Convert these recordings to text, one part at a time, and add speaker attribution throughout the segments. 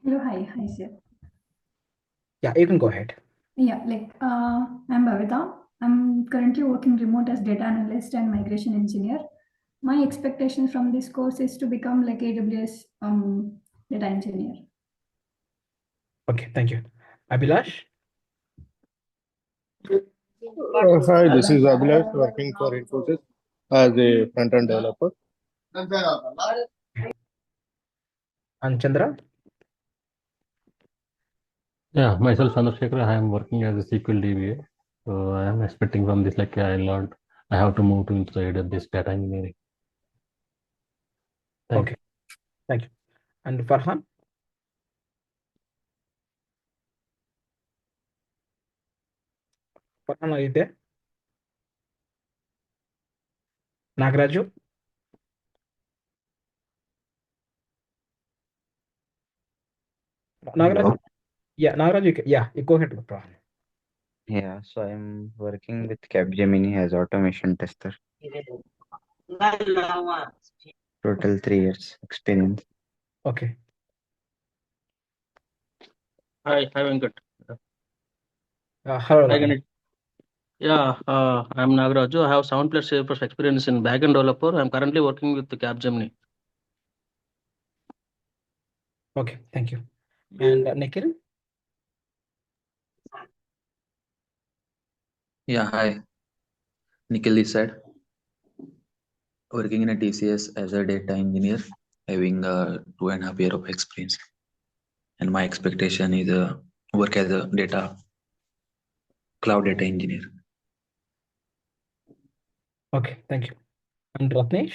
Speaker 1: Hello, hi, sir.
Speaker 2: Yeah, you can go ahead.
Speaker 1: Yeah, I'm Bhavita. I'm currently working remote as data analyst and migration engineer. My expectation from this course is to become like AWS data engineer.
Speaker 2: Okay, thank you. Abhilash?
Speaker 3: Hi, this is Abhilash working for Infosys as a front-end developer.
Speaker 2: And Chandra?
Speaker 4: Yeah, myself, Chandrasekhar, I am working as a SQL DBA. So I am expecting from this, like I learned, I have to move to inside this data engineering. Thank
Speaker 2: Okay, thank you. And Farhan? Farhan, are you there? Nagraju?
Speaker 5: Hello.
Speaker 2: Nagraju? Yeah, Nagraju, yeah, you go ahead, Farhan.
Speaker 5: Yeah, so I'm working with Capgemini as automation tester. Total 3 years experience.
Speaker 2: Okay.
Speaker 6: Hi, Venkat.
Speaker 2: Hello,
Speaker 6: Hi, Ganesh. Yeah, I'm Nagaraju. I have 7+ years of experience in backend developer. I'm currently working with the Capgemini.
Speaker 2: Okay, thank you. And Nikhil?
Speaker 7: Yeah, hi. Nikhil this side, working in a TCS as a data engineer, having 2.5 years of experience. And my expectation is work as a cloud data engineer.
Speaker 2: Okay, thank you. And Ratnesh?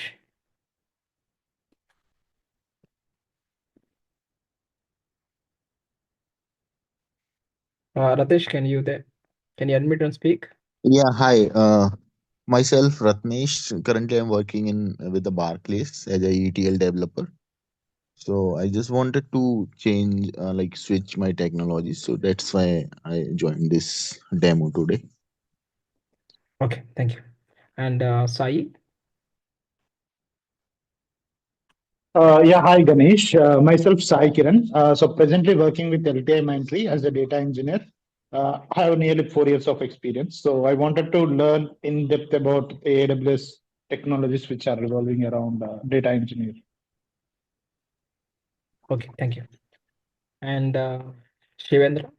Speaker 2: Ratnesh, can you admit and speak?
Speaker 8: Yeah, hi. Myself, Ratnesh. Currently, I'm working in with the Barclays as a ETL developer. So I just wanted to change, like switch my technology. So that's why I joined this demo today.
Speaker 2: Okay, thank you. And Sai?
Speaker 9: Yeah, hi Ganesh. Myself Sai Kiran. So presently working with LTI Mindtree as a data engineer. I have nearly 4 years of experience. So I wanted to learn in depth about AWS technologies which are revolving around data engineer.
Speaker 2: Okay, thank you. And Shivendra?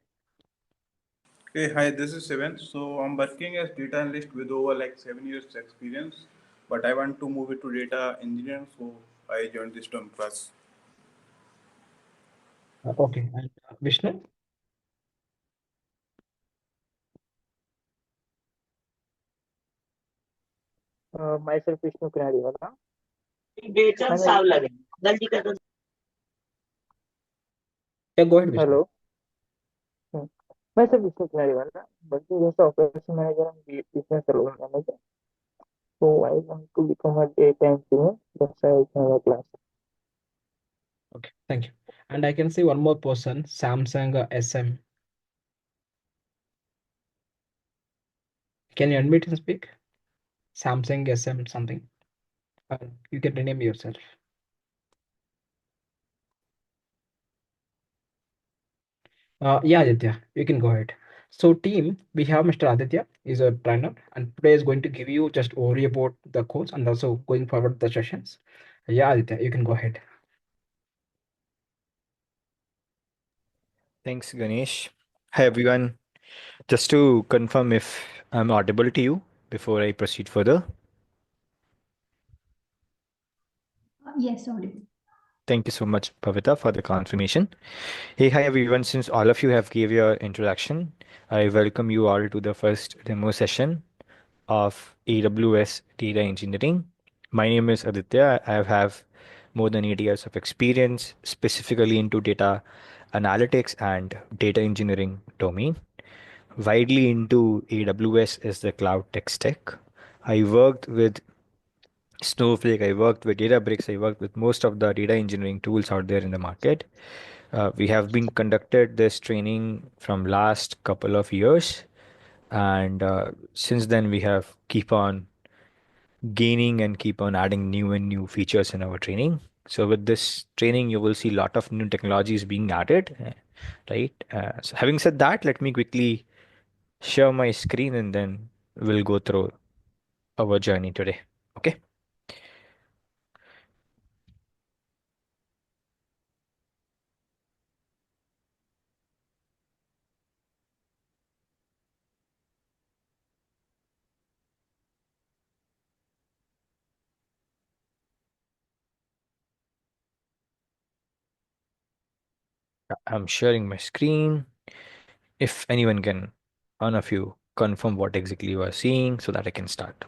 Speaker 10: Hey, hi, this is Seven. So I'm working as data analyst with over like 7 years experience, but I want to move it to data engineering, so I joined this term class.
Speaker 2: Okay, and Vishnu?
Speaker 11: Myself Vishnu Kunadiwala.
Speaker 2: Yeah, go ahead, Vishnu.
Speaker 11: Hello. Hmm. Myself Vishnu Kunadiwala, working as a operation manager and business development manager. So I want to become a data engineer. That's why I joined the class.
Speaker 2: Okay, thank you. And I can see one more person, Samsung SM. Can you admit and speak? Samsung SM something. You can rename yourself. Yeah, Aditya, you can go ahead. So, team, we have Mr. Aditya, is a trainer, and today is going to give you just overview about the course and also going forward the sessions. Yeah, Aditya, you can go ahead.
Speaker 12: Thanks, Ganesh. Hi, everyone. Just to confirm if I'm audible to you before I proceed further.
Speaker 1: Yes, audible.
Speaker 12: Thank you so much, Pavita, for the confirmation. Hey, hi, everyone. Since all of you have gave your introduction, I welcome you all to the first demo session of AWS Data Engineering. My name is Aditya. I have more than 8 years of experience, specifically into data analytics and data engineering domain. Widely into AWS is the cloud tech stack. I worked with Snowflake, I worked with Databricks, I worked with most of the data engineering tools out there in the market. We have been conducted this training from last couple of years, and since then we have keep on gaining and keep on adding new and new features in our training. So with this training, you will see a lot of new technologies being added, right? So having said that, let me quickly share my screen and then we'll go through our journey today. Okay. I'm sharing my screen. If anyone can, one of you confirm what exactly you are seeing so that I can start.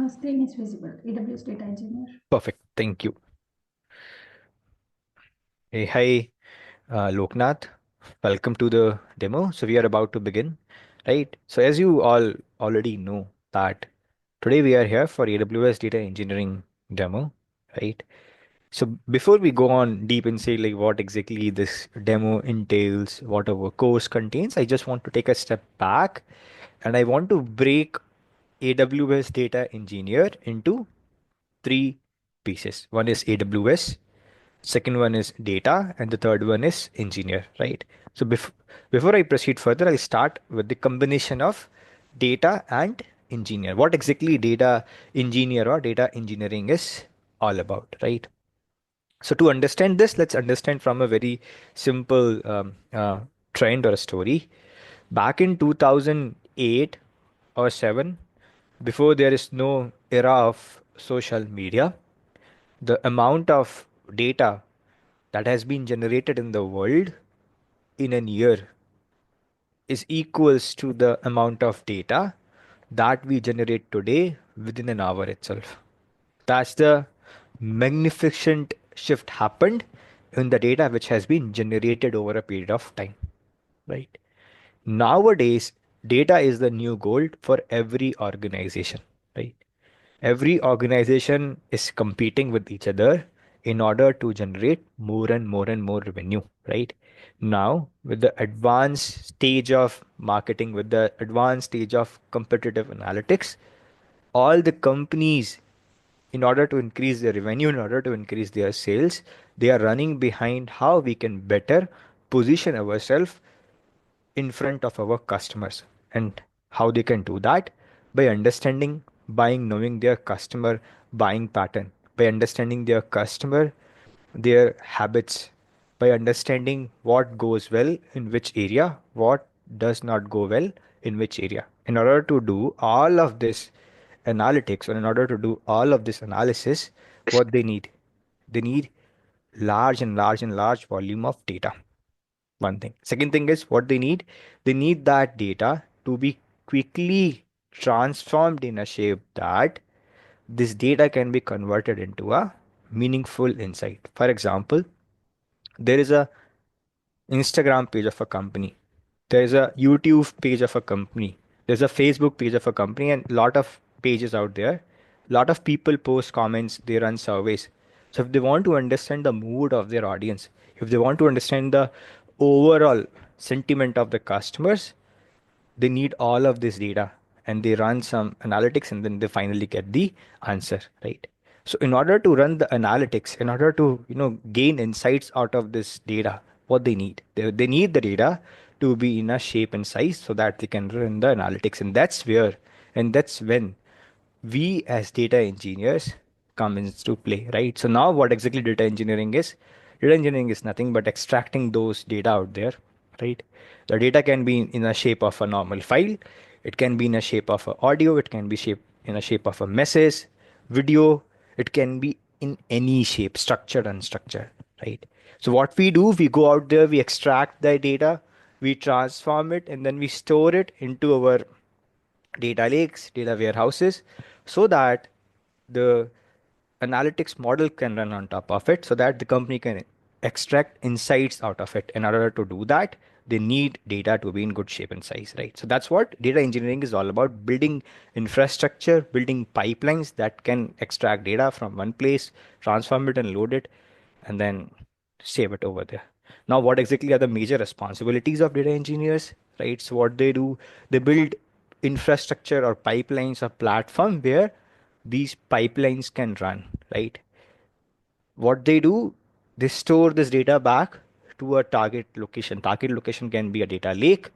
Speaker 1: Screen is visible. AWS Data Engineer.
Speaker 12: Perfect. Thank you. Hey, hi, Loknath. Welcome to the demo. So we are about to begin, right? So as you all already know that today we are here for AWS Data Engineering demo, right? So before we go on deep and say like what exactly this demo entails, what our course contains, I just want to take a step back and I want to break AWS Data Engineer into three pieces. One is AWS, second one is data, and the third one is engineer, right? So before I proceed further, I'll start with the combination of data and engineer. What exactly data engineer or data engineering is all about, right? So to understand this, let's understand from a very simple trend or a story. Back in 2008 or 7, before there is no era of social media, the amount of data that has been generated in the world in a year is equals to the amount of data that we generate today within an hour itself. That's the magnificent shift happened in the data which has been generated over a period of time, right? Nowadays, data is the new gold for every organization, right? Every organization is competing with each other in order to generate more and more and more revenue, right? Now, with the advanced stage of marketing, with the advanced stage of competitive analytics, all the companies, in order to increase their revenue, in order to increase their sales, they are running behind how we can better position ourselves in front of our customers. And how they can do that? By understanding, knowing their customer buying pattern, by understanding their customer, their habits, by understanding what goes well in which area, what does not go well in which area. In order to do all of this analytics, or in order to do all of this analysis, what they need? They need large and large and large volume of data. One thing. Second thing is what they need that data to be quickly transformed in a shape that this data can be converted into a meaningful insight. For example, there is a Instagram page of a company. There's a YouTube page of a company. There's a Facebook page of a company, and a lot of pages out there. A lot of people post comments, they run surveys. So if they want to understand the mood of their audience, if they want to understand the overall sentiment of the customers, they need all of this data and they run some analytics and then they finally get the answer, right? So in order to run the analytics, in order to gain insights out of this data, what they need, they need the data to be in a shape and size so that they can run the analytics. And that's where, and that's when we as data engineers come into play, right? So now what exactly data engineering is? Data engineering is nothing but extracting those data out there, right? The data can be in a shape of a normal file. It can be in a shape of a audio. It can be in a shape of a message, video. It can be in any shape, structured, unstructured, right? So what we do, we go out there, we extract the data, we transform it, and then we store it into our data lakes, data warehouses, so that the analytics model can run on top of it, so that the company can extract insights out of it. In order to do that, they need data to be in good shape and size, right? So that's what data engineering is all about: building infrastructure, building pipelines that can extract data from one place, transform it and load it, and then save it over there. Now, what exactly are the major responsibilities of data engineers, right? So what they do, they build infrastructure or pipelines or platform where these pipelines can run, right? What they do, they store this data back to a target location. Target location can be a data lake,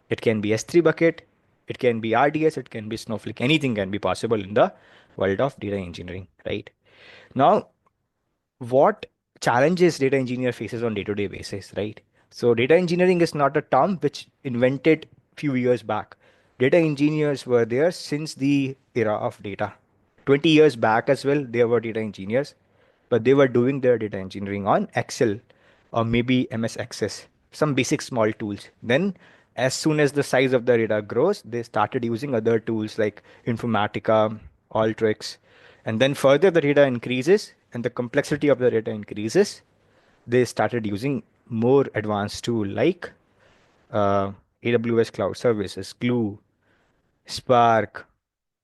Speaker 12: it can be S3 bucket, it can be RDS, it can be Snowflake. Anything can be possible in the world of data engineering, right? Now, what challenges data engineer faces on day-to-day basis, right? So data engineering is not a term which invented few years back. Data engineers were there since the era of data. 20 years back as well, there were data engineers, but they were doing their data engineering on Excel or maybe MS Access, some basic small tools. Then as soon as the size of the data grows, they started using other tools like Informatica, Alteryx, and then further the data increases and the complexity of the data increases. They started using more advanced tool like AWS Cloud Services, Glue, Spark,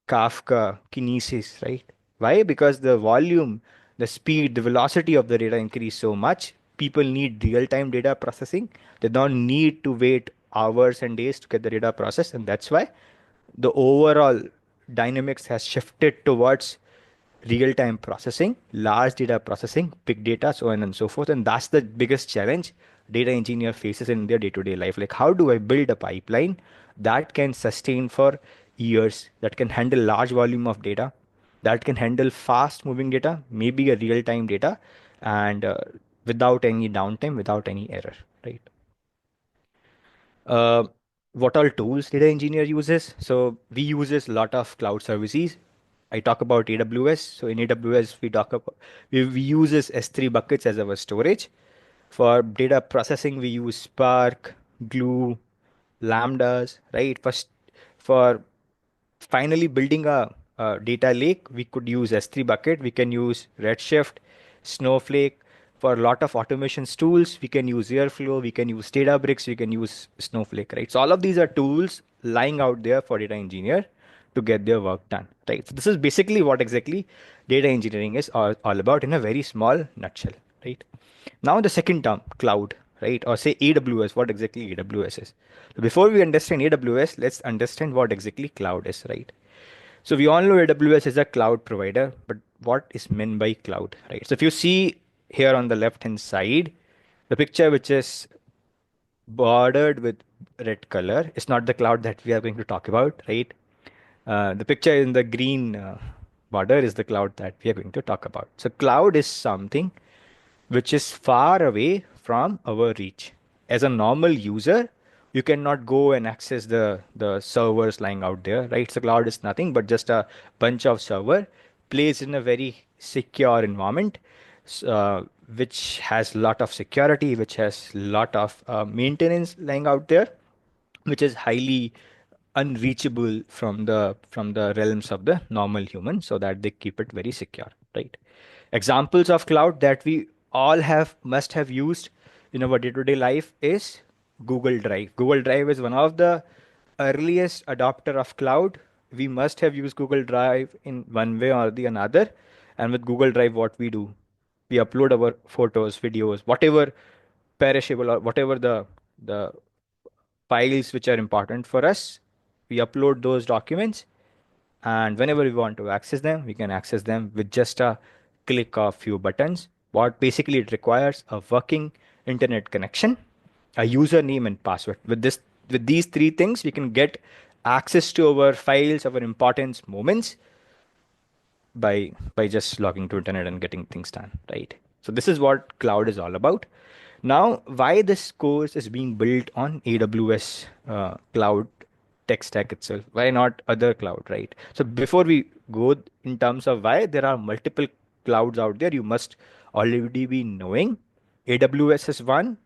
Speaker 12: Kafka, Kinesis, right? Why? Because the volume, the speed, the velocity of the data increase so much. People need real-time data processing. They don't need to wait hours and days to get the data processed, and that's why the overall dynamics has shifted towards real-time processing, large data processing, big data, so on and so forth. And that's the biggest challenge data engineer faces in their day-to-day life. Like, how do I build a pipeline that can sustain for years, that can handle large volume of data, that can handle fast-moving data, maybe a real-time data, and without any downtime, without any error, right? Uh, what all tools data engineer uses? So we uses a lot of cloud services. I talk about AWS. So in AWS, we talk about we uses S3 buckets as our storage. For data processing, we use Spark, Glue, Lambdas, right? For finally building a data lake, we could use S3 bucket, we can use Redshift, Snowflake. For a lot of automations tools, we can use Airflow, we can use Databricks, we can use Snowflake, right? So all of these are tools lying out there for data engineer to get their work done, right? So this is basically what exactly data engineering is all about in a very small nutshell, right? Now the second term, cloud, right? Or say AWS, what exactly AWS is. So before we understand AWS, let's understand what exactly cloud is, right? So we all know AWS is a cloud provider, but what is meant by cloud, right? So if you see here on the left hand side, the picture which is bordered with red color is not the cloud that we are going to talk about, right? The picture in the green border is the cloud that we are going to talk about. So cloud is something which is far away from our reach. As a normal user, you cannot go and access the servers lying out there, right? So cloud is nothing but just a bunch of server placed in a very secure environment, which has lot of security, which has lot of maintenance lying out there, which is highly unreachable from the realms of the normal human, so that they keep it very secure, right? Examples of cloud that we all have must have used in our day-to-day life is Google Drive. Google Drive is one of the earliest adopter of cloud. We must have used Google Drive in one way or the another. And with Google Drive, what we do, we upload our photos, videos, whatever perishable or whatever the files which are important for us. We upload those documents, and whenever we want to access them, we can access them with just a click of few buttons. What basically it requires a working internet connection, a username and password. With these three things, we can get access to our files, our important moments by just logging to internet and getting things done, right? So this is what cloud is all about. Now, why this course is being built on AWS cloud tech stack itself? Why not other cloud, right? So before we go in terms of why, there are multiple clouds out there. You must already be knowing. AWS is one,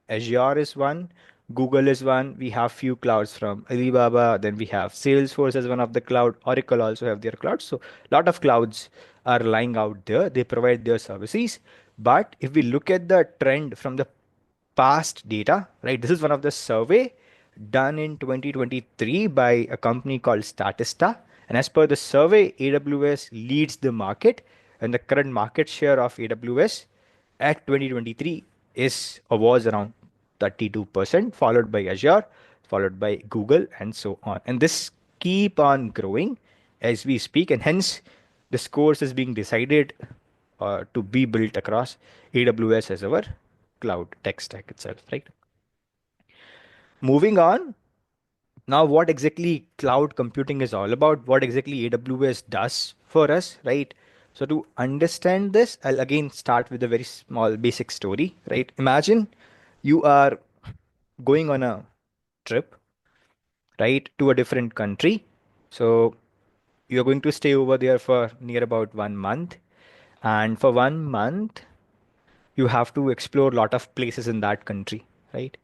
Speaker 12: Azure is one, Google is one. We have few clouds from Alibaba. Then we have Salesforce as one of the cloud. Oracle also have their clouds. So a lot of clouds are lying out there. They provide their services. But if we look at the trend from the past data, right? This is one of the survey done in 2023 by a company called Statista. And as per the survey, AWS leads the market, and the current market share of AWS at 2023 is or was around 32%, followed by Azure, followed by Google, and so on. And this keep on growing as we speak, and hence this course is being decided to be built across AWS as our cloud tech stack itself, right? Moving on, now what exactly cloud computing is all about, what exactly AWS does for us, right? So to understand this, I'll again start with a very small basic story, right? Imagine you are going on a trip, right, to a different country. So you're going to stay over there for near about 1 month. And for 1 month, you have to explore a lot of places in that country, right?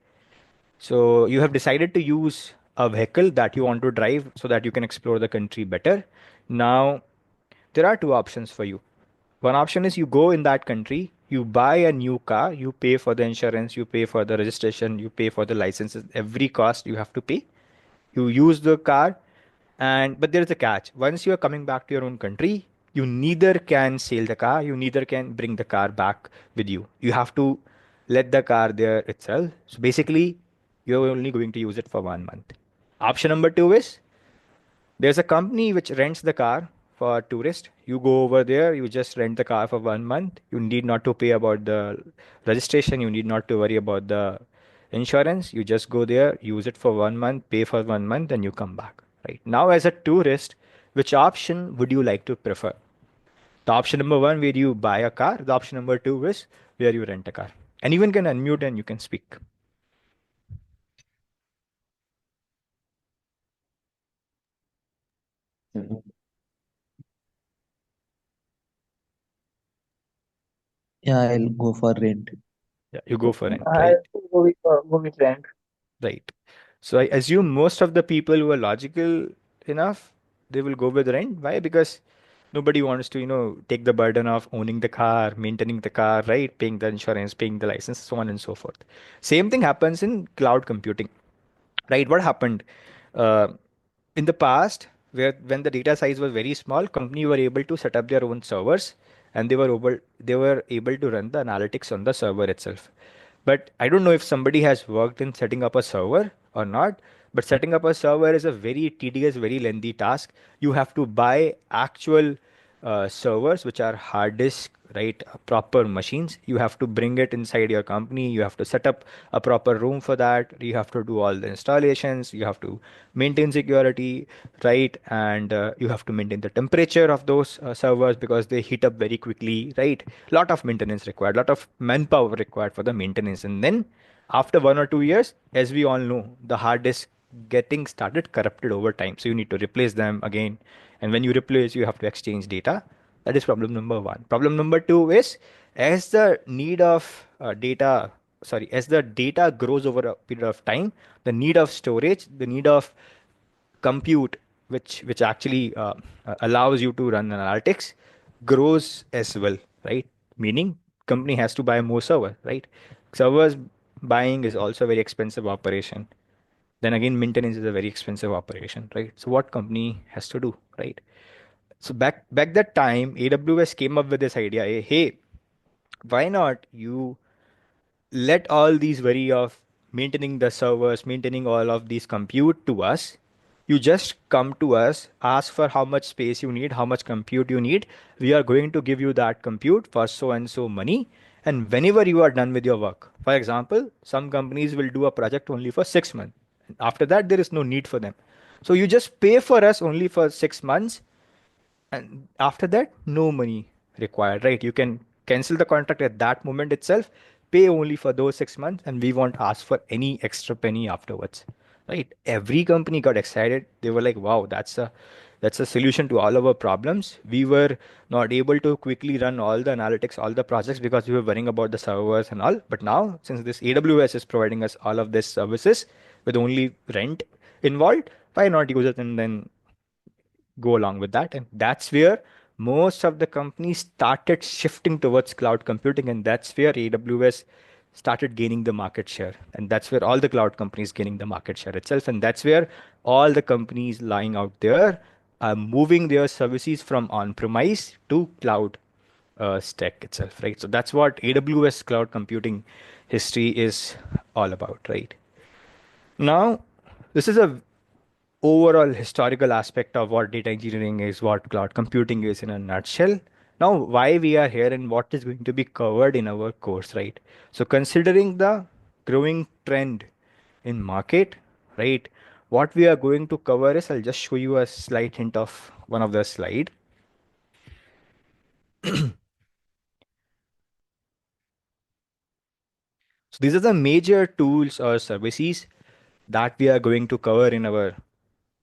Speaker 12: So you have decided to use a vehicle that you want to drive so that you can explore the country better. Now, there are two options for you. One option is you go in that country, you buy a new car, you pay for the insurance, you pay for the registration, you pay for the licenses, every cost you have to pay. You use the car, and but there is a catch. Once you are coming back to your own country, you neither can sail the car, you neither can bring the car back with you. You have to let the car there itself. So basically, you're only going to use it for 1 month. Option number two is there's a company which rents the car for tourists. You go over there, you just rent the car for 1 month. You need not to pay about the registration. You need not to worry about the insurance. You just go there, use it for 1 month, pay for 1 month, and you come back. Right now, as a tourist, which option would you like to prefer? The option number one, where you buy a car. The option number two is where you rent a car. Anyone can unmute and you can speak.
Speaker 7: Yeah, I'll go for rent.
Speaker 12: Yeah, you go for rent,
Speaker 11: I
Speaker 12: right?
Speaker 11: go with rent.
Speaker 12: Right. So I assume most of the people who are logical enough, they will go with rent. Why? Because nobody wants to, take the burden of owning the car, maintaining the car, right? Paying the insurance, paying the license, so on and so forth. Same thing happens in cloud computing, right? What happened? Uh, in the past, where when the data size was very small, company were able to set up their own servers, and they were able to run the analytics on the server itself. But I don't know if somebody has worked in setting up a server or not. But setting up a server is a very tedious, very lengthy task. You have to buy actual servers, which are hard disk, right? Proper machines. You have to bring it inside your company. You have to set up a proper room for that. You have to do all the installations. You have to maintain security, right? And you have to maintain the temperature of those servers because they heat up very quickly, right? Lot of maintenance required, lot of manpower required for the maintenance. And then after 1 or 2 years, as we all know, the hard disk getting started corrupted over time. So you need to replace them again. And when you replace, you have to exchange data. That is problem number one. Problem number two is as the need of as the data grows over a period of time, the need of storage, the need of compute, which actually allows you to run analytics, grows as well, right? Meaning company has to buy more server, right? Servers buying is also a very expensive operation. Then again, maintenance is a very expensive operation, right? So what company has to do, right? So back that time, AWS came up with this idea, hey, why not you let all these worry of maintaining the servers, maintaining all of these compute to us. You just come to us, ask for how much space you need, how much compute you need. We are going to give you that compute for so and so money. And whenever you are done with your work, for example, some companies will do a project only for 6 months. After that, there is no need for them. So you just pay for us only for 6 months, and after that no money required, right? You can cancel the contract at that moment itself, pay only for those 6 months, and we won't ask for any extra penny afterwards, right? Every company got excited. They were like, wow, that's a solution to all of our problems. We were not able to quickly run all the analytics, all the projects, because we were worrying about the servers and all. But now, since this AWS is providing us all of these services with only rent involved, why not use it and then go along with that? And that's where most of the companies started shifting towards cloud computing, and that's where AWS started gaining the market share, and that's where all the cloud companies gaining the market share itself, and that's where all the companies lying out there are moving their services from on-premise to cloud. stack itself, right? So that's what AWS cloud computing history is all about, right? Now, this is a overall historical aspect of what data engineering is, what cloud computing is in a nutshell. Now, why we are here and what is going to be covered in our course, right? So, considering the growing trend in market, right? What we are going to cover is, I'll just show you a slight hint of one of the slide. So these are the major tools or services that we are going to cover in our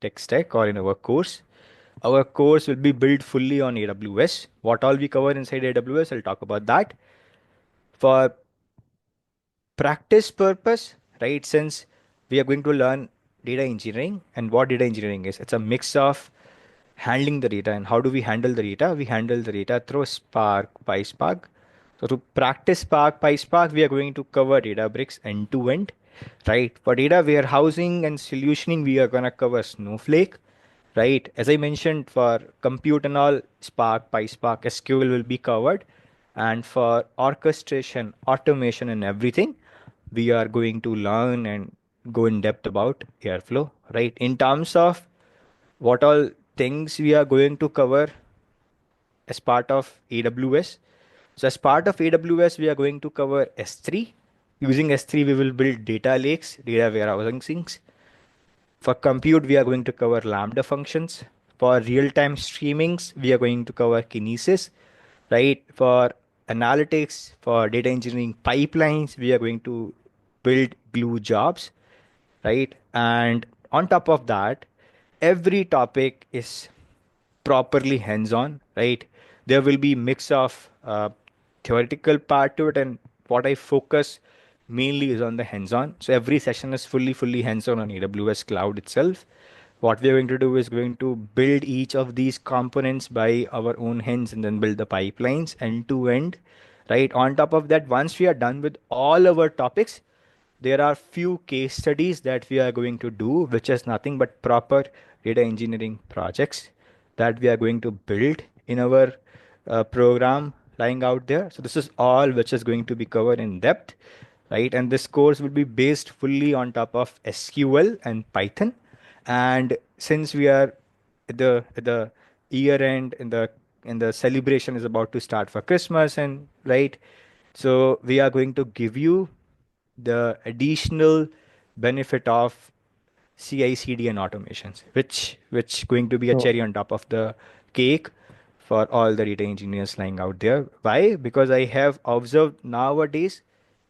Speaker 12: tech stack or in our course. Our course will be built fully on AWS. What all we cover inside AWS, I'll talk about that. For practice purpose, right? Since we are going to learn data engineering and what data engineering is, it's a mix of handling the data. And how do we handle the data? We handle the data through Spark, PySpark. So to practice Spark, PySpark, we are going to cover Databricks end to end, right? For data warehousing and solutioning, we are going to cover Snowflake, right? As I mentioned, for compute and all, Spark, PySpark, SQL will be covered. And for orchestration, automation, and everything, we are going to learn and go in depth about Airflow, right? In terms of what all things we are going to cover as part of AWS. So as part of AWS, we are going to cover S3. Using S3, we will build data lakes, data warehousing things. For compute, we are going to cover Lambda functions. For real-time streamings, we are going to cover Kinesis, right? For analytics, for data engineering pipelines, we are going to build Glue jobs, right? And on top of that, every topic is properly hands-on, right? There will be mix of theoretical part to it, and what I focus mainly is on the hands-on. So every session is fully hands-on on AWS cloud itself. What we're going to do is going to build each of these components by our own hands and then build the pipelines end to end, right? On top of that, once we are done with all our topics, there are few case studies that we are going to do, which is nothing but proper data engineering projects that we are going to build in our program lying out there. So this is all which is going to be covered in depth, right? And this course will be based fully on top of SQL and Python. And since we are at the year end, in the celebration is about to start for Christmas, and right, so we are going to give you the additional benefit of CI/CD and automations, which going to be a
Speaker 4: So,
Speaker 12: cherry on top of the cake for all the data engineers lying out there. Why? Because I have observed nowadays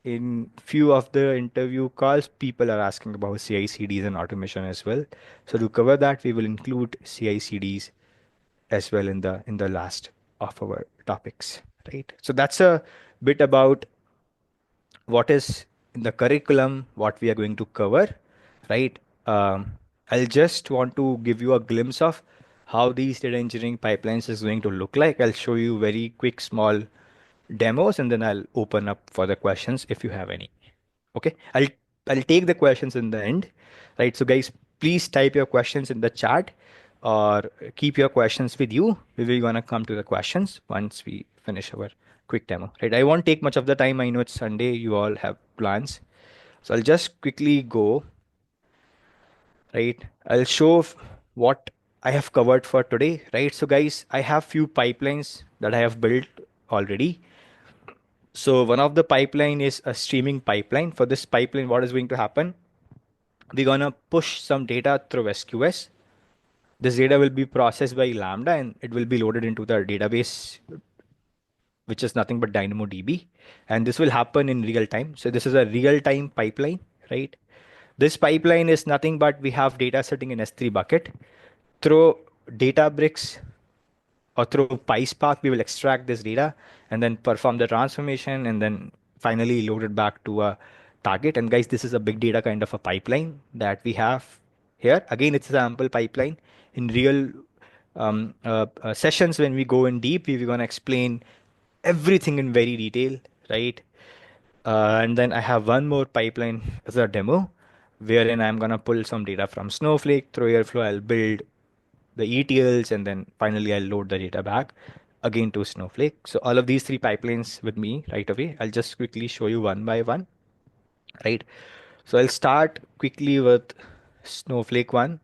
Speaker 12: in few of the interview calls, people are asking about CI/CDs and automation as well. So to cover that, we will include CI/CDs as well in the last of our topics, right? So that's a bit about what is in the curriculum, what we are going to cover, right? I'll just want to give you a glimpse of how these data engineering pipelines is going to look like. I'll show you very quick, small demos, and then I'll open up for the questions if you have any. Okay, I'll take the questions in the end, right? So guys, please type your questions in the chat or keep your questions with you. We will gonna come to the questions once we finish our quick demo, right? I won't take much of the time. I know it's Sunday, you all have plans. So I'll just quickly go, right? I'll show what I have covered for today, right? So guys, I have few pipelines that I have built already. So one of the pipeline is a streaming pipeline. For this pipeline, what is going to happen? We're gonna push some data through SQS. This data will be processed by Lambda and it will be loaded into the database, which is nothing but DynamoDB. And this will happen in real time. So this is a real time pipeline, right? This pipeline is nothing but we have data sitting in S3 bucket. Through Databricks or through PySpark, we will extract this data and then perform the transformation and then finally load it back to a target. And guys, this is a big data kind of a pipeline that we have here. Again, it's a sample pipeline. In real sessions, when we go in deep, we're going to explain everything in very detail, right? And then I have one more pipeline as a demo, wherein I'm going to pull some data from Snowflake through Airflow. I'll build the ETLs and then finally I'll load the data back. again to Snowflake. So all of these three pipelines with me right away. I'll just quickly show you one by one, right? So I'll start quickly with Snowflake one.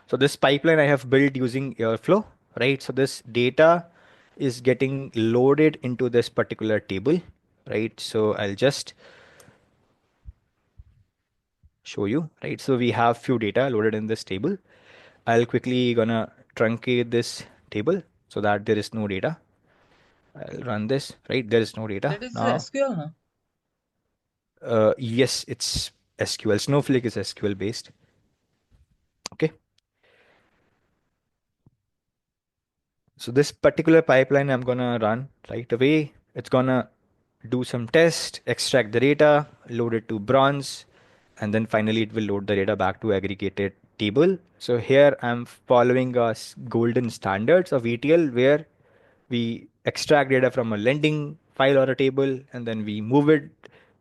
Speaker 12: So this pipeline I have built using Airflow, right? So this data is getting loaded into this particular table, right? So I'll just show you, right? So we have few data loaded in this table. I'll quickly gonna truncate this table so that there is no data. I'll run this, right? There is no data
Speaker 7: That is
Speaker 12: now.
Speaker 7: SQL, no?
Speaker 12: Yes, it's SQL. Snowflake is SQL based. Okay. So this particular pipeline I'm gonna run right away. It's gonna do some test, extract the data, load it to bronze, and then finally it will load the data back to aggregated table. So here I'm following golden standards of ETL where we extract data from a lending file or a table, and then we move it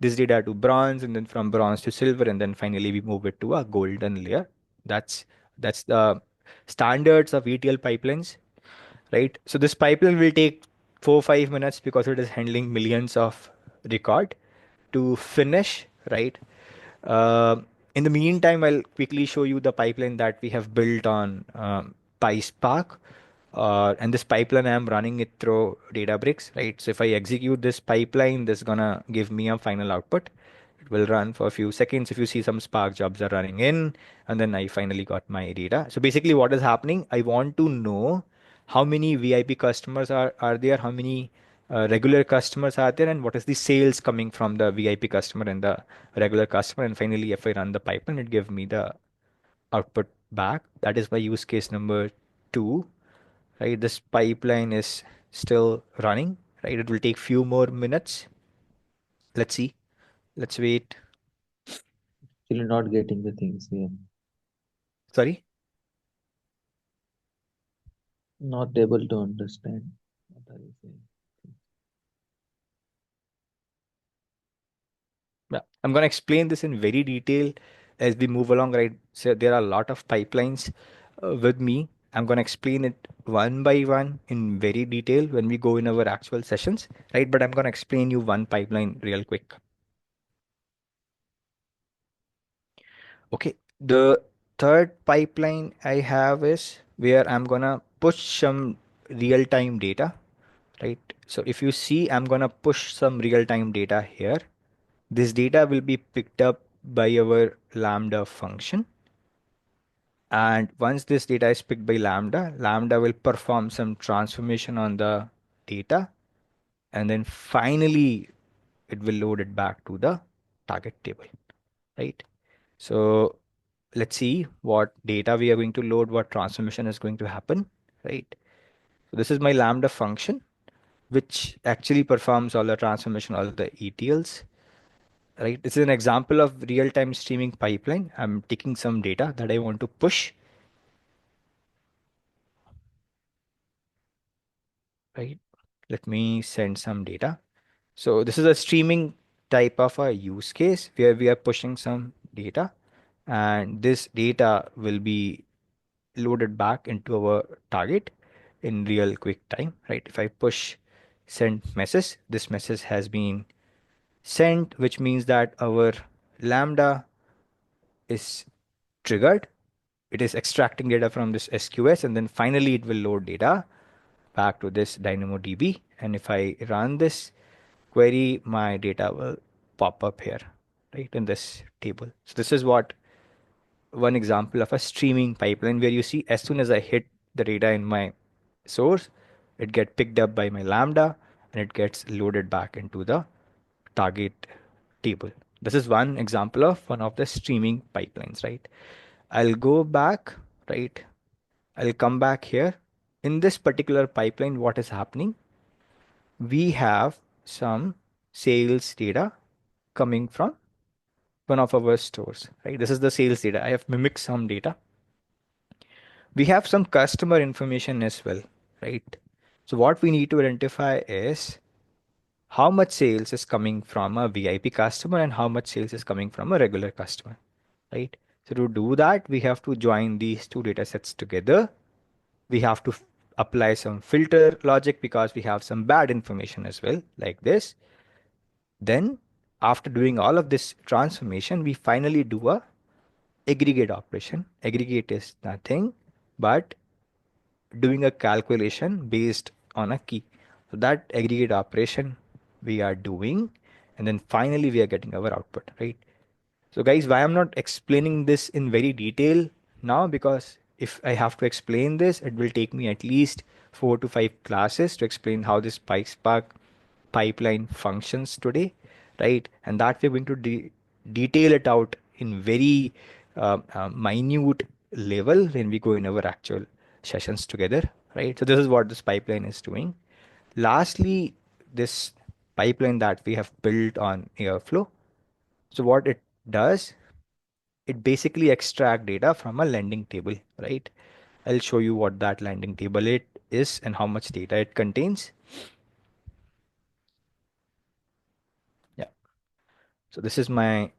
Speaker 12: this data to bronze, and then from bronze to silver, and then finally we move it to a golden layer. That's that's the standards of ETL pipelines, right? So this pipeline will take 4 or 5 minutes because it is handling millions of record to finish, right? In the meantime, I'll quickly show you the pipeline that we have built on PySpark. And this pipeline, I'm running it through Databricks, right? So if I execute this pipeline, this is gonna give me a final output. It will run for a few seconds. If you see some Spark jobs are running in, and then I finally got my data. So basically what is happening, I want to know how many VIP customers are there, how many regular customers are there, and what is the sales coming from the VIP customer and the regular customer. And finally, if I run the pipeline, it gives me the output back. That is my use case number 2, right? This pipeline is still running, right? It will take few more minutes. Let's see. Let's wait.
Speaker 7: Still not getting the things here.
Speaker 12: Sorry.
Speaker 7: Not able to understand. What are you saying?
Speaker 12: Yeah, I'm going to explain this in very detail as we move along, right? So there are a lot of pipelines with me. I'm going to explain it one by one in very detail when we go in our actual sessions, right? But I'm going to explain you one pipeline real quick. Okay, the third pipeline I have is where I'm going to push some real-time data, right? So if you see, I'm going to push some real-time data here. This data will be picked up by our Lambda function. And once this data is picked by Lambda, Lambda will perform some transformation on the data. And then finally, it will load it back to the target table, right? So let's see what data we are going to load, what transformation is going to happen, right? So this is my Lambda function, which actually performs all the transformation, all the ETLs. Right, this is an example of real-time streaming pipeline. I'm taking some data that I want to push. Right, let me send some data. So this is a streaming type of a use case where we are pushing some data, and this data will be loaded back into our target in real quick time. Right, if I push send message, this message has been sent, which means that our Lambda is triggered. It is extracting data from this SQS, and then finally it will load data back to this DynamoDB. And if I run this query, my data will pop up here, right, in this table. So this is what one example of a streaming pipeline where you see as soon as I hit the data in my source, it gets picked up by my Lambda and it gets loaded back into the target table. This is one example of one of the streaming pipelines, right? I'll go back, right? I'll come back here. In this particular pipeline, what is happening? We have some sales data coming from one of our stores, right? This is the sales data. I have mimicked some data. We have some customer information as well, right? So what we need to identify is how much sales is coming from a VIP customer and how much sales is coming from a regular customer, right? So to do that, we have to join these two data sets together. We have to apply some filter logic because we have some bad information as well, like this. Then after doing all of this transformation, we finally do a aggregate operation. Aggregate is nothing but doing a calculation based on a key. So that aggregate operation we are doing, and then finally we are getting our output, right? So guys, why I'm not explaining this in very detail now, because if I have to explain this, it will take me at least 4 to 5 classes to explain how this PySpark pipeline functions today, right? And that we're going to detail it out in very minute level when we go in our actual sessions together, right? So this is what this pipeline is doing. Lastly, this pipeline that we have built on Airflow. So what it does, it basically extract data from a landing table, right? I'll show you what that landing table it is and how much data it contains. Yeah. So this is my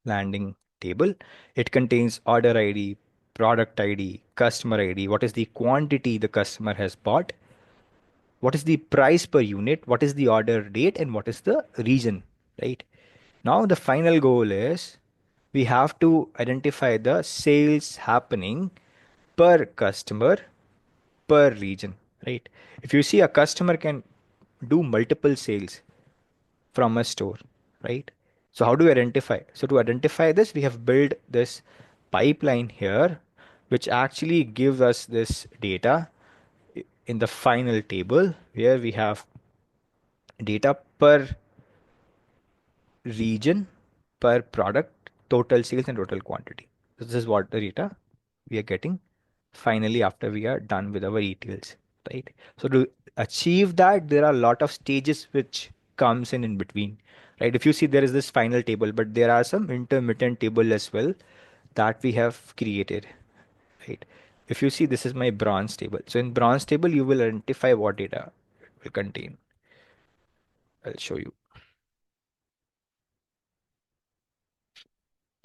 Speaker 12: landing table. It contains order ID, product ID, customer ID, what is the quantity the customer has bought, what is the price per unit, what is the order date, and what is the region, right? Now the final goal is we have to identify the sales happening per customer per region, right? If you see, a customer can do multiple sales from a store, right? So how do we identify? So to identify this, we have built this pipeline here, which actually gives us this data in the final table where we have data per region, per product, total sales and total quantity. So this is what the data we are getting finally after we are done with our ETLs, right? So to achieve that, there are a lot of stages which comes in between, right? If you see, there is this final table, but there are some intermittent table as well that we have created, right? If you see, this is my bronze table. So in bronze table, you will identify what data it will contain. I'll show you.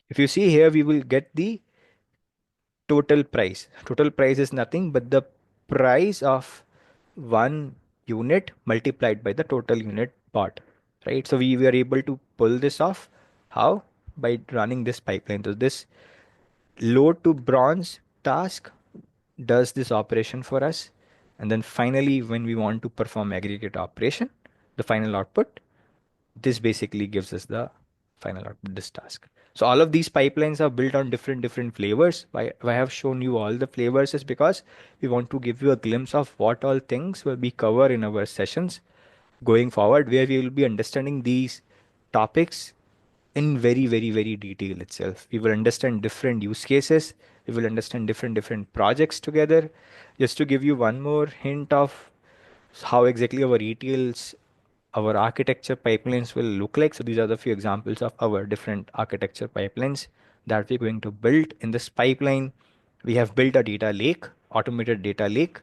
Speaker 12: If you see here, we will get the total price. Total price is nothing but the price of one unit multiplied by the total unit bought, right? So we were able to pull this off. How? By running this pipeline. So this load to bronze task does this operation for us. And then finally, when we want to perform aggregate operation, the final output, this basically gives us the final output, this task. So all of these pipelines are built on different flavors. Why I have shown you all the flavors is because we want to give you a glimpse of what all things will be covered in our sessions going forward, where we will be understanding these topics in very detail itself. We will understand different use cases. We will understand different projects together. Just to give you one more hint of how exactly our ETLs, our architecture pipelines will look like. So these are the few examples of our different architecture pipelines that we're going to build. In this pipeline, we have built a data lake, automated data lake,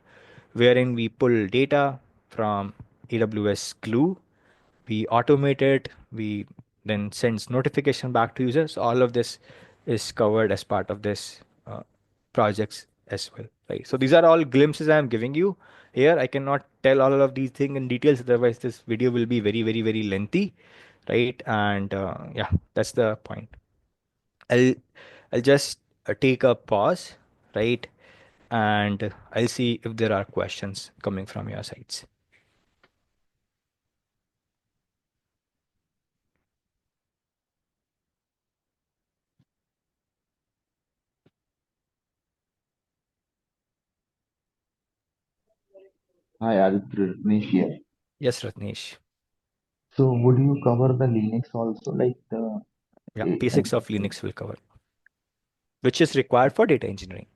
Speaker 12: wherein we pull data from AWS Glue, we automate it, we then sends notification back to users. So all of this is covered as part of this projects as well, right? So these are all glimpses I am giving you here. I cannot tell all of these things in details, otherwise this video will be very lengthy, right? And yeah, that's the point. I'll just take a pause, right? And I'll see if there are questions coming from your sides.
Speaker 5: Hi, Aditya, Ratnesh here.
Speaker 12: Yes, Ratnesh.
Speaker 5: So would you cover the Linux also, like the
Speaker 12: Yeah, basics of Linux will cover, which is required for data engineering.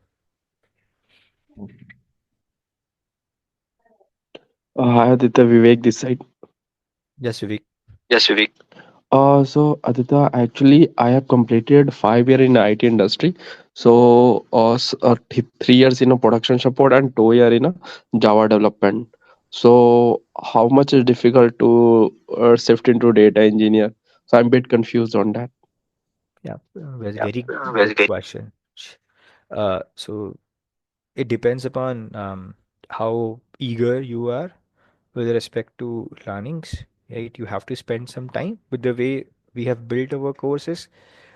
Speaker 13: Hi Aditya, Vivek this side.
Speaker 12: Yes, Vivek.
Speaker 13: Yes, Vivek. So Aditya, actually, I have completed 5 year in IT industry. So, 3 years in a production support and 2 year in a Java development. So, how much is difficult to shift into data engineer? So, I'm a bit confused on that.
Speaker 12: Yeah, very good question. So it depends upon how eager you are with respect to learnings, right? You have to spend some time. With the way we have built our courses,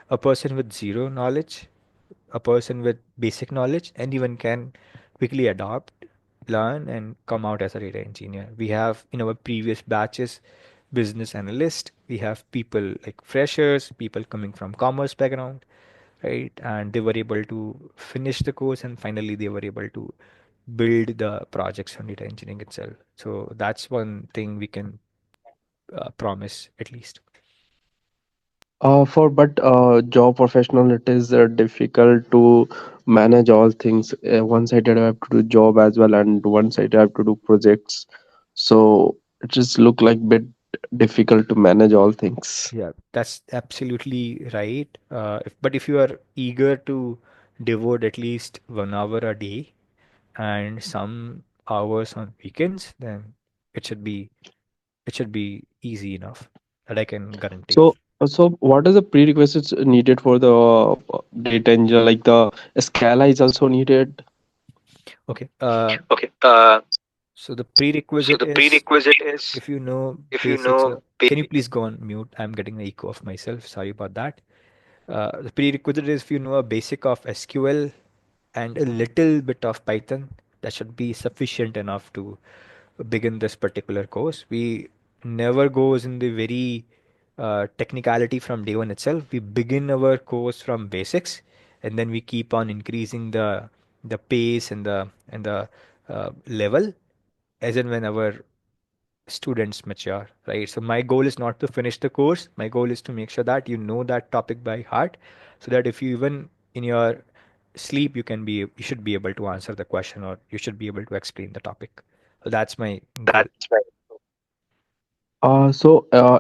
Speaker 12: a person with zero knowledge, a person with basic knowledge, anyone can quickly adopt, learn, and come out as a data engineer. We have in our previous batches business analyst, we have people like freshers, people coming from commerce background, right? And they were able to finish the course, and finally they were able to build the projects on data engineering itself. So that's one thing we can promise at least.
Speaker 13: But job professional, it is difficult to manage all things. One side I have to do job as well, and one side I have to do projects. So it just look like bit difficult to manage all things.
Speaker 12: Yeah, that's absolutely right. But if you are eager to devote at least 1 hour a day and some hours on weekends, then it should be it should be easy enough that I can guarantee.
Speaker 13: So what are the prerequisites needed for the data engineer? Like the Scala is also needed.
Speaker 12: Okay.
Speaker 13: Okay.
Speaker 12: So the
Speaker 13: So
Speaker 12: prerequisite
Speaker 13: the
Speaker 12: is
Speaker 13: prerequisite is
Speaker 12: if you know
Speaker 13: if you
Speaker 12: basics.
Speaker 13: know
Speaker 12: Can you please go on mute? I'm getting an echo of myself. Sorry about that. The prerequisite is if you know a basic of SQL and a little bit of Python, that should be sufficient enough to begin this particular course. We never goes in the very technicality from day one itself. We begin our course from basics, and then we keep on increasing the pace and the level as and when our students mature, right? So my goal is not to finish the course. My goal is to make sure that you know that topic by heart, so that if you even in your sleep you should be able to answer the question, or you should be able to explain the topic. So that's my goal.
Speaker 13: that's right.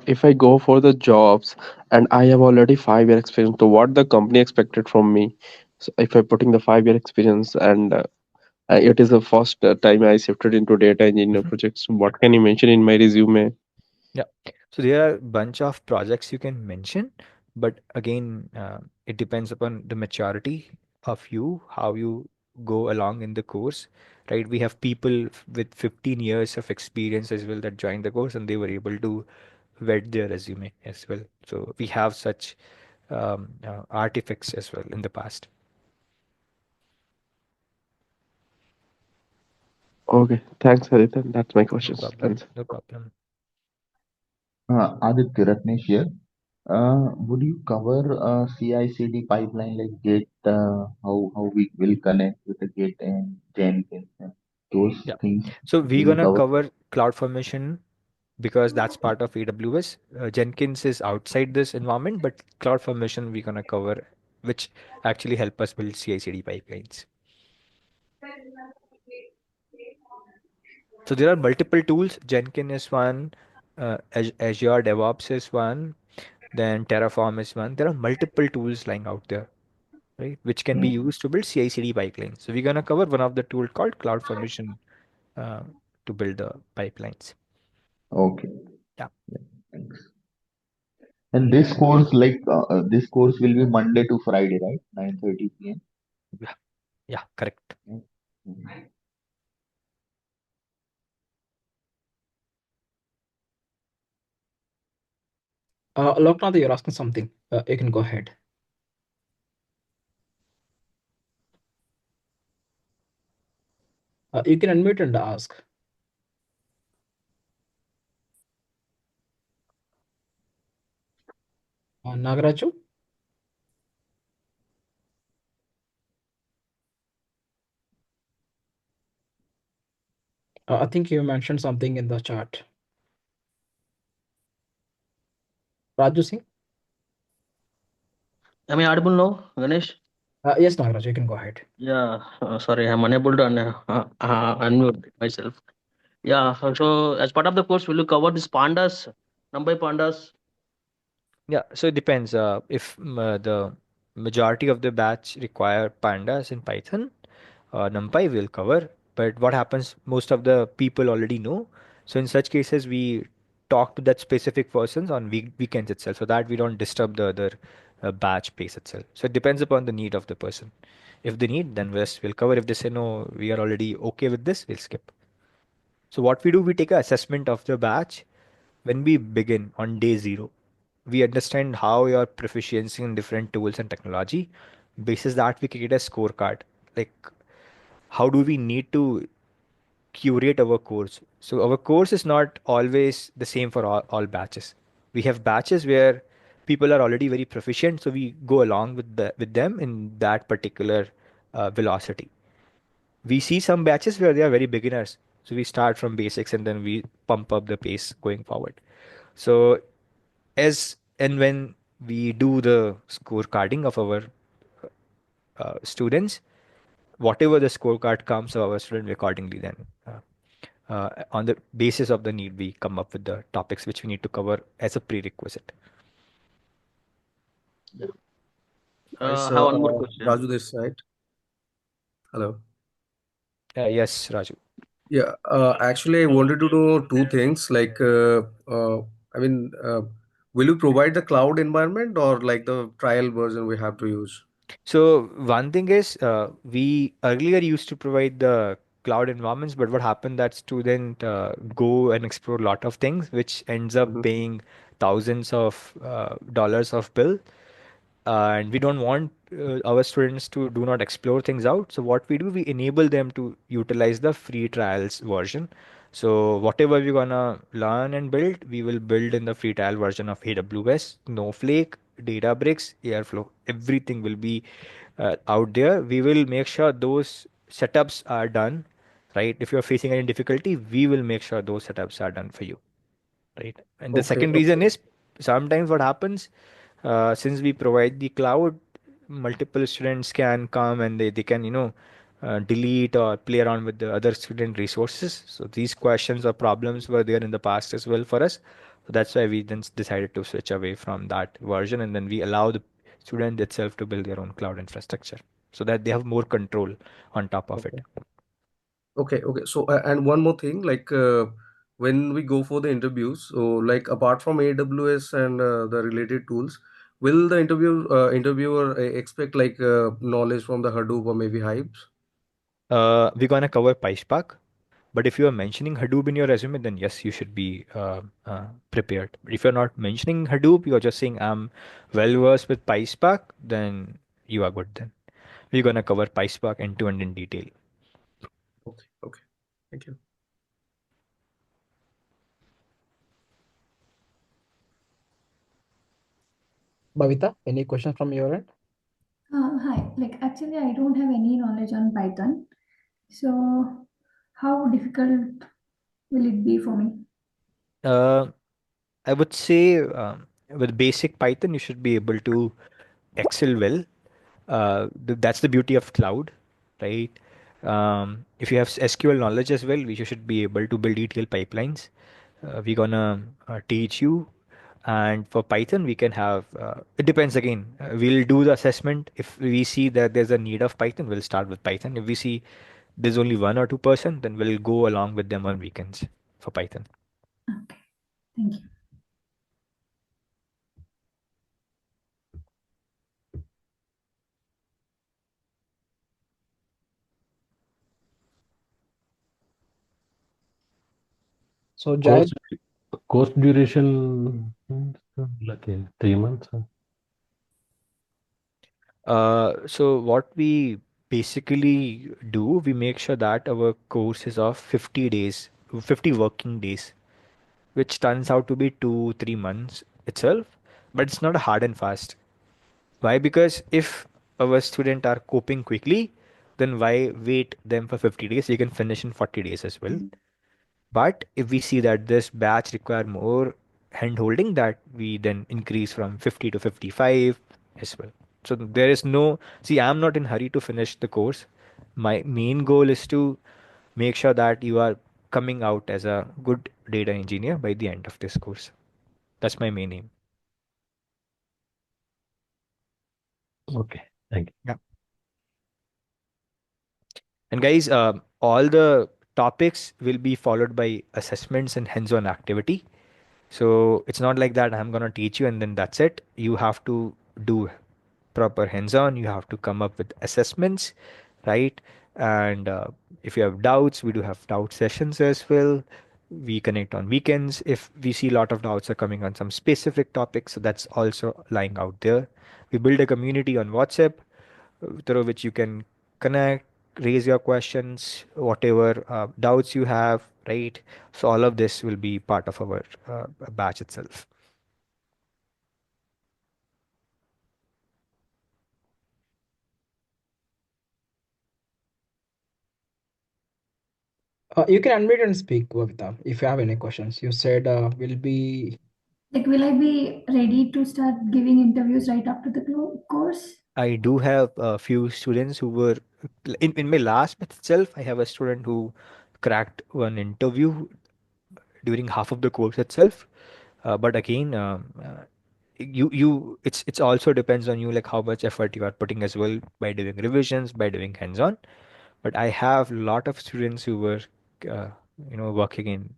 Speaker 13: If I go for the jobs and I have already 5 year experience, so what the company expected from me? So if I putting the 5 year experience and it is the first time I shifted into data engineer
Speaker 12: Mhm.
Speaker 13: projects, what can you mention in my resume?
Speaker 12: Yeah. So there are a bunch of projects you can mention, but again, it depends upon the maturity of you, how you go along in the course, right? We have people with 15 years of experience as well that joined the course, and they were able to vet their resume as well. So we have such artifacts as well in the past.
Speaker 13: Okay, thanks, Aditya. That's my
Speaker 12: No
Speaker 13: questions.
Speaker 12: problem.
Speaker 13: Answer.
Speaker 12: No problem.
Speaker 8: Aditya Ratnesh here. Would you cover CI/CD pipeline like Git, how we will connect with the Git and Jenkins and those
Speaker 12: Yeah.
Speaker 8: things?
Speaker 12: So we're
Speaker 8: Will you
Speaker 12: gonna
Speaker 8: cover?
Speaker 12: cover CloudFormation because that's part of AWS. Jenkins is outside this environment, but CloudFormation we're gonna cover, which actually help us build CI/CD pipelines. So there are multiple tools. Jenkins is one, Azure DevOps is one, then Terraform is one. There are multiple tools lying out there, right, which can be
Speaker 8: Mm,
Speaker 12: used to build CI/CD pipelines. So we're gonna cover one of the tool called CloudFormation uh, to build the pipelines.
Speaker 8: okay,
Speaker 12: Yeah.
Speaker 8: thanks. And this course will be Monday to Friday, right? 9:30 p.m.
Speaker 12: Yeah. Yeah. Correct.
Speaker 8: Mm.
Speaker 2: Loknath, you're asking something. You can go ahead. You can unmute and ask. Nagaraju? I think you mentioned something in the chat. Raju Singh?
Speaker 6: Am I audible now, Ganesh?
Speaker 2: Yes, Nagaraju, you can go ahead.
Speaker 6: Yeah, sorry, I'm unable to unmute myself. Yeah, so as part of the course, will you cover these pandas, NumPy pandas?
Speaker 12: Yeah, so it depends. If the majority of the batch require pandas in Python, NumPy will cover. But what happens, most of the people already know. So in such cases, we talk to that specific persons on weekends itself, so that we don't disturb the other batch pace itself. So it depends upon the need of the person. If they need, then we'll cover. If they say no, we are already okay with this, we'll skip. So what we do, we take an assessment of the batch when we begin on day zero. We understand how your proficiency in different tools and technology. Basis that we create a scorecard. Like how do we need to curate our course? So our course is not always the same for all batches. We have batches where people are already very proficient, so we go along with them in that particular velocity. We see some batches where they are very beginners, so we start from basics and then we pump up the pace going forward. So as and when we do the scorecarding of our students, whatever the scorecard comes of our student accordingly, then on the basis of the need, we come up with the topics which we need to cover as a prerequisite.
Speaker 6: I have one more question.
Speaker 14: Raju this side. Hello.
Speaker 12: Yes, Raju.
Speaker 14: Yeah, actually, I wanted to know two things. I mean, will you provide the cloud environment or like the trial version we have to use?
Speaker 12: So one thing is, we earlier used to provide the cloud environments, but what happened that student go and explore a lot of things, which ends up paying thousands of dollars of bill, and we don't want our students to do not explore things out. So what we do, we enable them to utilize the free trials version. So whatever we're gonna learn and build, we will build in the free trial version of AWS, Snowflake, Databricks, Airflow. Everything will be out there. We will make sure those setups are done, right? If you're facing any difficulty, we will make sure those setups are done for you, right? And the
Speaker 14: Okay,
Speaker 12: second reason is sometimes what happens, since we provide the cloud, multiple students can come and they can, delete or play around with the other student resources. So these questions or problems were there in the past as well for us. So that's why we then decided to switch away from that version, and then we allow the student itself to build their own cloud infrastructure so that they have more control on top of it.
Speaker 14: Okay. So, and one more thing, when we go for the interviews, so like apart from AWS and the related tools, will the interviewer expect knowledge from the Hadoop or maybe Hives?
Speaker 12: We're gonna cover PySpark, but if you are mentioning Hadoop in your resume, then yes, you should be prepared. But if you're not mentioning Hadoop, you're just saying I'm well versed with PySpark, then you are good. Then we're gonna cover PySpark end to end in detail.
Speaker 14: Okay. Thank you.
Speaker 2: Bhavita, any questions from your end?
Speaker 1: Hi. Like actually, I don't have any knowledge on Python. So, how difficult will it be for me?
Speaker 12: I would say with basic Python, you should be able to excel well. That's the beauty of cloud, right? If you have SQL knowledge as well, you should be able to build ETL pipelines. We're gonna teach you. And for Python, we can have, it depends again. We'll do the assessment. If we see that there's a need of Python, we'll start with Python. If we see there's only 1 or 2%, then we'll go along with them on weekends for Python.
Speaker 1: Okay. Thank you.
Speaker 2: So, Jai,
Speaker 4: Course duration, like 3 months.
Speaker 12: So what we basically do, we make sure that our course is of 50 days, 50 working days, which turns out to be 2, 3 months itself, but it's not a hard and fast. Why? Because if our student are coping quickly, then why wait them for 50 days? You can finish in 40 days as well. But if we see that this batch require more hand holding, that we then increase from 50 to 55 as well. So there is no, see, I'm not in hurry to finish the course. My main goal is to make sure that you are coming out as a good data engineer by the end of this course. That's my main aim.
Speaker 4: Okay, thank you.
Speaker 12: Yeah. And guys, all the topics will be followed by assessments and hands-on activity. So it's not like that I'm gonna teach you and then that's it. You have to do proper hands-on. You have to come up with assessments, right? And if you have doubts, we do have doubt sessions as well. We connect on weekends if we see a lot of doubts are coming on some specific topics, so that's also lying out there. We build a community on WhatsApp through which you can connect, raise your questions, whatever doubts you have, right? So all of this will be part of our batch itself.
Speaker 2: You can unmute and speak, Bhavita, if you have any questions. You said will be.
Speaker 1: Like, will I be ready to start giving interviews right after the course?
Speaker 12: I do have a few students who were in my last batch itself. I have a student who cracked one interview during half of the course itself. But again, it's also depends on you, like how much effort you are putting as well by doing revisions, by doing hands-on. But I have a lot of students who were, uh, working in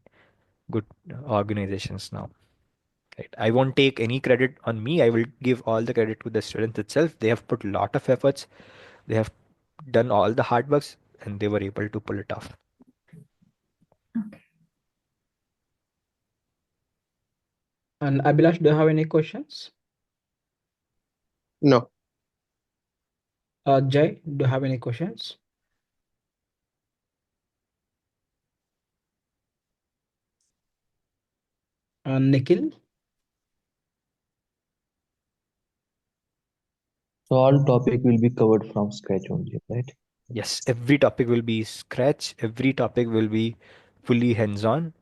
Speaker 12: good organizations now. Right. I won't take any credit on me. I will give all the credit to the students itself. They have put a lot of efforts. They have done all the hard works and they were able to pull it off.
Speaker 2: And Abhilash, do you have any questions?
Speaker 3: No.
Speaker 2: Jay, do you have any questions? Nikhil?
Speaker 7: So all topic will be covered from scratch only, right?
Speaker 12: Yes, every topic will be scratch. Every topic will be fully hands-on,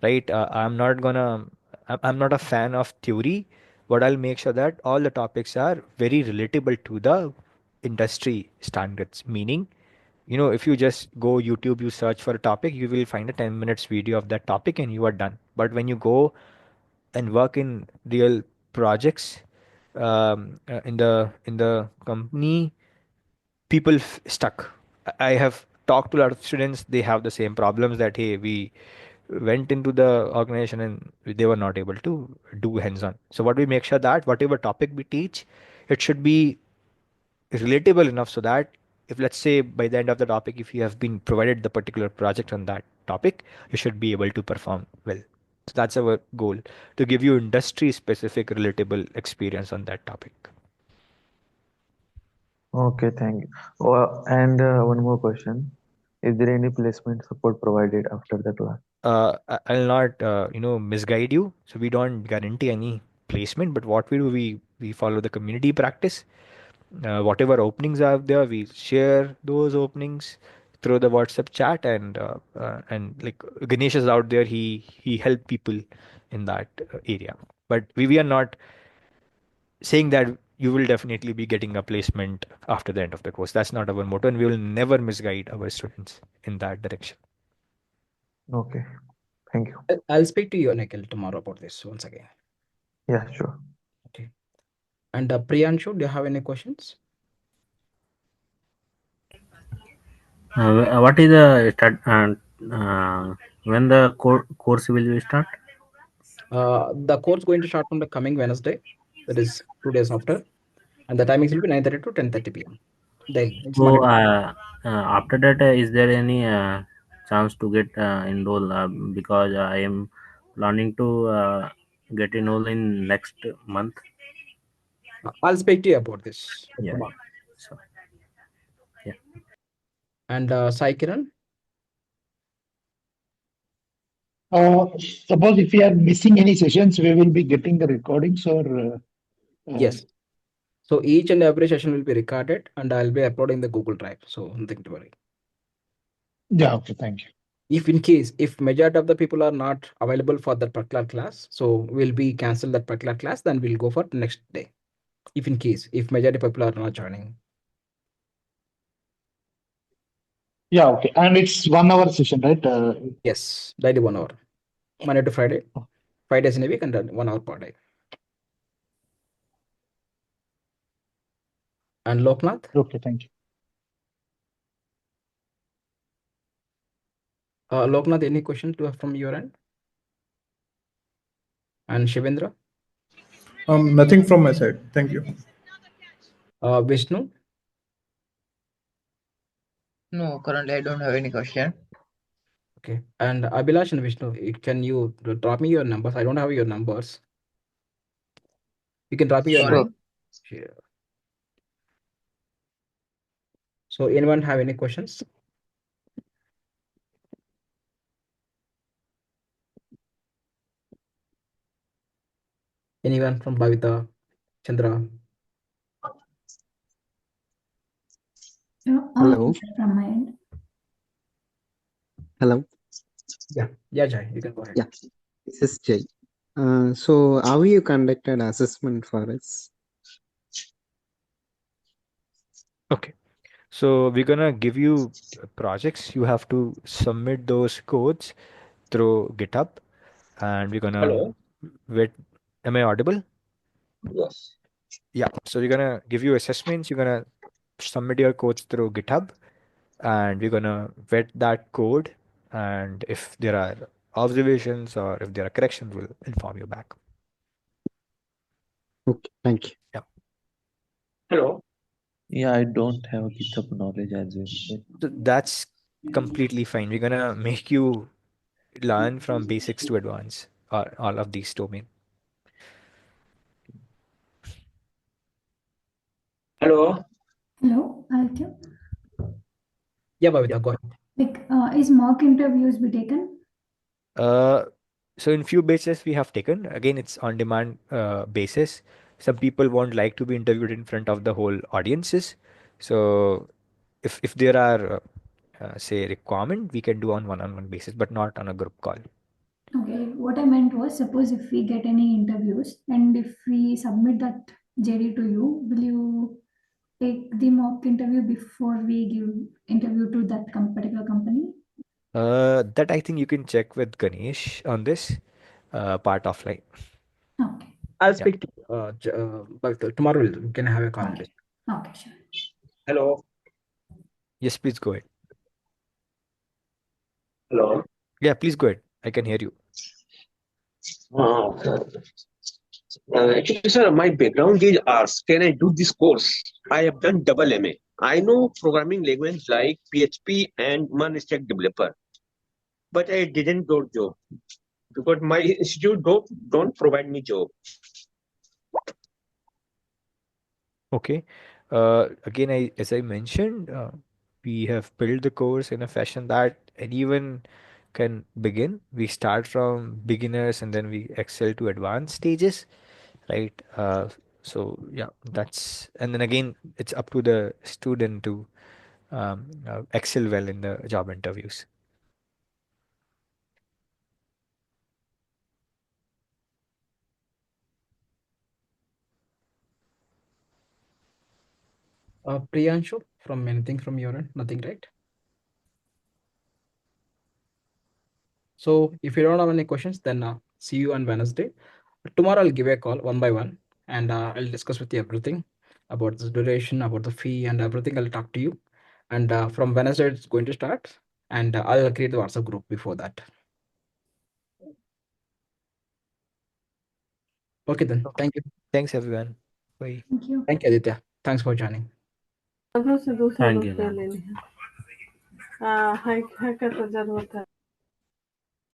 Speaker 12: right? I'm not a fan of theory, but I'll make sure that all the topics are very relatable to the industry standards. Meaning, if you just go YouTube, you search for a topic, you will find a 10 minutes video of that topic and you are done. But when you go and work in real projects, in the company, people stuck. I have talked to a lot of students. They have the same problems that, hey, we went into the organization and they were not able to do hands-on. So what we make sure that whatever topic we teach, it should be relatable enough so that if, let's say, by the end of the topic, if you have been provided the particular project on that topic, you should be able to perform well. So that's our goal, to give you industry specific relatable experience on that topic.
Speaker 7: Okay, thank you. And one more question. Is there any placement support provided after the class?
Speaker 12: I'll not misguide you. So we don't guarantee any placement, but what we do, we follow the community practice. Whatever openings are there, we share those openings through the WhatsApp chat, and like Ganesh is out there, he helped people in that area. But we are not saying that you will definitely be getting a placement after the end of the course. That's not our motto, and we will never misguide our students in that direction.
Speaker 7: Okay, thank you.
Speaker 2: I'll speak to you, Nikhil, tomorrow about this once again.
Speaker 7: Yeah, sure.
Speaker 2: Okay. And Priyanshu, do you have any questions?
Speaker 15: What is the start? When the course will be start?
Speaker 2: The course going to start from the coming Wednesday, that is 2 days after, and the timings will be 9:30 to 10:30 p.m. Daily. It's Monday
Speaker 15: So
Speaker 2: to Friday.
Speaker 15: after that, is there any chance to get enrolled? Because I am planning to get enrolled in next month.
Speaker 2: I'll speak to you about this
Speaker 15: Yeah.
Speaker 2: tomorrow.
Speaker 15: So, yeah.
Speaker 2: And Sai Kiran?
Speaker 9: Suppose if we are missing any sessions, we will be getting the recordings or.
Speaker 2: Yes. So each and every session will be recorded and I'll be uploading the Google Drive. So nothing to worry.
Speaker 9: Yeah, okay, thank you.
Speaker 2: If majority of the people are not available for that particular class, so we'll be cancel that particular class, then we'll go for the next day. If majority of people are not joining.
Speaker 9: Yeah, okay. And it's 1 hour session, right?
Speaker 2: Yes, daily 1 hour. Monday to Friday. 5 days in a week and then 1 hour per day. And Loknath?
Speaker 9: Okay, thank you.
Speaker 2: Loknath, any questions from your end? And Shivendra?
Speaker 10: Nothing from my side. Thank you.
Speaker 2: Vishnu?
Speaker 11: No, currently I don't have any question.
Speaker 2: Okay. And Abhilash and Vishnu, can you drop me your numbers? I don't have your numbers. You can drop me your
Speaker 11: Sorry.
Speaker 2: number. Sure. So anyone have any questions? Anyone from Bhavita, Chandra?
Speaker 1: Hello. From my end.
Speaker 16: Hello.
Speaker 2: Yeah, Jai, you can go ahead.
Speaker 16: Yeah, this is Jay. So how you conducted assessment for us?
Speaker 12: Okay. So we're gonna give you projects. You have to submit those codes through GitHub, and we're gonna
Speaker 17: Hello.
Speaker 12: wait. Am I audible?
Speaker 17: Yes.
Speaker 12: Yeah. So we're gonna give you assessments. You're gonna submit your codes through GitHub, and we're gonna vet that code. And if there are observations or if there are corrections, we'll inform you back.
Speaker 16: Okay, thank you.
Speaker 12: Yeah.
Speaker 17: Hello.
Speaker 5: Yeah, I don't have GitHub knowledge as well.
Speaker 12: So that's completely fine. We're gonna make you learn from basics to advance all of these domain.
Speaker 17: Hello.
Speaker 1: Hello, Aditya.
Speaker 2: Yeah, Bhavita, go ahead.
Speaker 1: Like, is mock interviews be taken?
Speaker 12: So in few bases we have taken. Again, it's on demand basis. Some people won't like to be interviewed in front of the whole audiences. So if there are say requirement, we can do on one-on-one basis, but not on a group call.
Speaker 1: Okay, what I meant was, suppose if we get any interviews and if we submit that JD to you, will you take the mock interview before we give interview to that particular company?
Speaker 12: That I think you can check with Ganesh on this part offline.
Speaker 1: Okay.
Speaker 2: I'll
Speaker 12: Yeah.
Speaker 2: speak to Bhavita. Tomorrow we can have a conversation.
Speaker 1: Okay, sure.
Speaker 17: Hello.
Speaker 12: Yes, please go ahead.
Speaker 17: Hello.
Speaker 12: Yeah, please go ahead. I can hear you.
Speaker 17: Actually, sir, my background is arts. Can I do this course? I have done double MA. I know programming language like PHP and one stack developer, but I didn't got job because my institute don't provide me job.
Speaker 12: Okay. Again, as I mentioned, we have built the course in a fashion that anyone can begin. We start from beginners and then we excel to advanced stages, right? So yeah, and then again, it's up to the student to excel well in the job interviews.
Speaker 2: Priyanshu, from anything from your end? Nothing, right? So if you don't have any questions, then see you on Wednesday. Tomorrow I'll give you a call one by one, and I'll discuss with you everything about the duration, about the fee, and everything. I'll talk to you. And from Wednesday it's going to start, and I'll create the WhatsApp group before that. Okay then. Thank you.
Speaker 12: Thanks everyone. Bye.
Speaker 1: Thank you.
Speaker 2: Thank you, Aditya. Thanks for joining.
Speaker 15: Thank you.